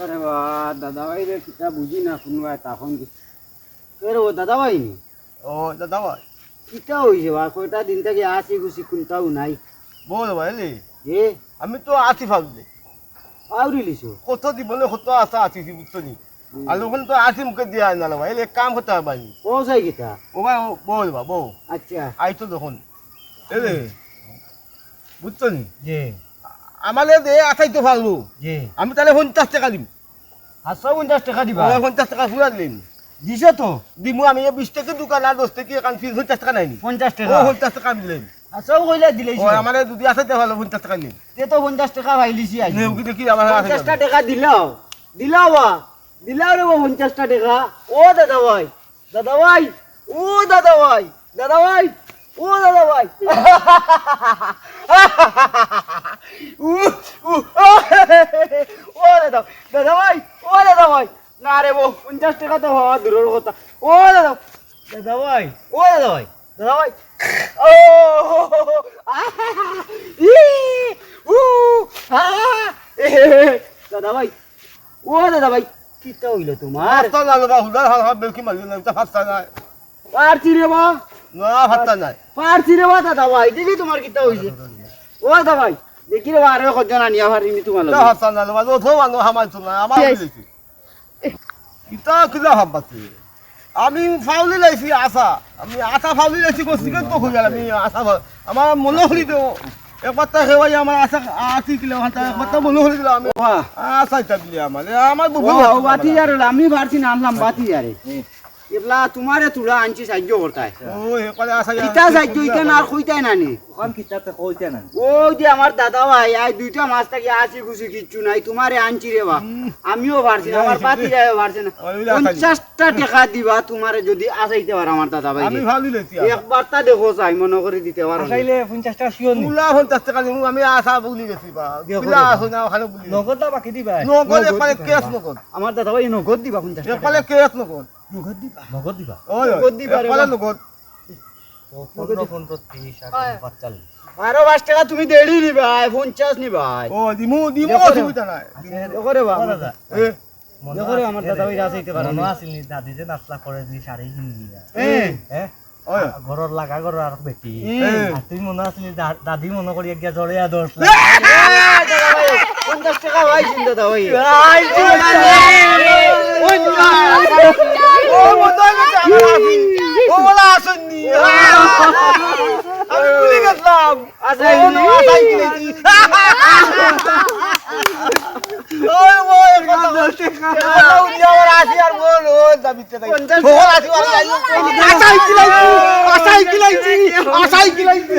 আরে বা দাদা ভাই রে কিটা বুঝি না শুনবা তখন রে ও দাদা ভাই নি ও দাদা ভাই কিটা হইছে বা কয়টা দিন থেকে আসি গুছি কোনটাও নাই বল ভাইলি এ আমি তো আছি ভাবলি আউরি লিছো কত দিবলে কত আশা আছি বুঝছনি আর ওখান তো আছি মুখে দিয়া না ভাই এক কাম করতে পারবানি ও যাই কিটা ও ভাই বল বা বউ আচ্ছা আইতো তখন এলে বুঝছনি জি আমালে দে আঠাইতে পারবো জি আমি তাহলে 50 টাকা দিম 50 টাকা দিবা 50 টাকা পুরা দিলেন দিছো তো দিমু আমি 20 টাকা দোকান আর 10 টাকা কান 50 টাকা নাইনি 50 টাকা ও 50 টাকা দিলেন আচ্ছা কইলা দিলেছো ও আমারে যদি আঠাইতে পারলো 50 টাকা দিলেন তে তো 50 টাকা ভাইলিছি আই নেউ কি দেখি আমার 50 টাকা দিলাও দিলাও বা দিলাও রে 50 টাকা ও দাদা ভাই ও দাদা ভাই ও দাদা ভাই ও দাদা ভাই না রে 50 টাকা তো হওয়া দূরের কথা ও দাদা ভাই ও উ দাদা ভাই ও দাদা ভাই কিটা হইল তোমার হাতটা লালো বা হুদার হাল হাল বেলকি মারলি না হাতটা নাই পারছি রে বা না হাতটা নাই পারছি রে বা দাদা ভাই দেখি তোমার কিটা হইছে ও দাদা ভাই দেখি রে আরে কজন আনিয়া পারিনি তোমার তা হাতটা নাই বা তো মানো হামাই তো না আমার বলেছি কিটা কিলা হাবাতে আমি ফাউলি লাইছি আশা আমি আশা ফাউলি লাইছি কোসিকে তো হই গেল আমি আশা আমার মনে হলি তো একবার তা হেওয়াই আমার আশা আছি কিলো হাতা একবার তো মনে হলি আমি আশা চাইলি আমার বুঝো বাতি আর আমি পারছি না আনলাম বাতি আরে এবলা তোমারে তুলা আনছি সাহায্য করতাই ও এপারে আশা কিটা সাহায্য ইটা না আর কইতাই নানি কোন কিতাতে কইতে না ও যে আমার দাদা ভাই আই দুইটা মাস থেকে আসি খুশি কিচ্ছু নাই তোমারে আনছি রে বা আমিও পারছি না আমার বাতি যায় পারছে না 50টা টাকা দিবা তোমারে যদি আসাইতে পার আমার দাদা ভাই আমি ফাউলি লাইছি একবার তা দেখো চাই মনে করে দিতে পারো আসাইলে 50 টাকা শিওর নি পুলা 50 টাকা দিমু আমি আশা বলি গেছি বা কিলা আসো না ওখানে বলি নগদ না বাকি দিবা নগদ এপারে কেস নগদ আমার দাদা ভাই নগদ দিবা 50 টাকা এপারে কেস নগদ নগদ দিবা নগদ দিবা ওই নগদ দিবা রে এপারে বা। নগদ তো 15 15 30 40 আরো 5 টাকা তুমি দেড়ি নিবা 50 নিবা ও দিমু দেখো রে। অসুবিধা নাই দেখো রে বা দাদা এ দেখো রে আমার দাদা ভাই আসাইতে পারো মনে না আছিল নি দাদি যে নাস্তা করে দি শাড়ি কিনি দিয়া হ্যাঁ হ্যাঁ ওই ঘরর লাগা ঘর আর বেটি হুম। আর তুই মনে আছিল দাদি মনে করি গিয়া জড়ে আদর্শ 50 টাকা ভাই চিন্তা দাও ভাই ও মতো গেছে আমার আফি ও বলা আসেননি আমি ভুলে গেছিলাম আসাইনি। ও না আসাই কিনেছি ওই ওই কথা বলতে কথা উনি আমার আসি আর বল ও যাবিতে তাই বল আসি আর যাই আসাই কিলাইছি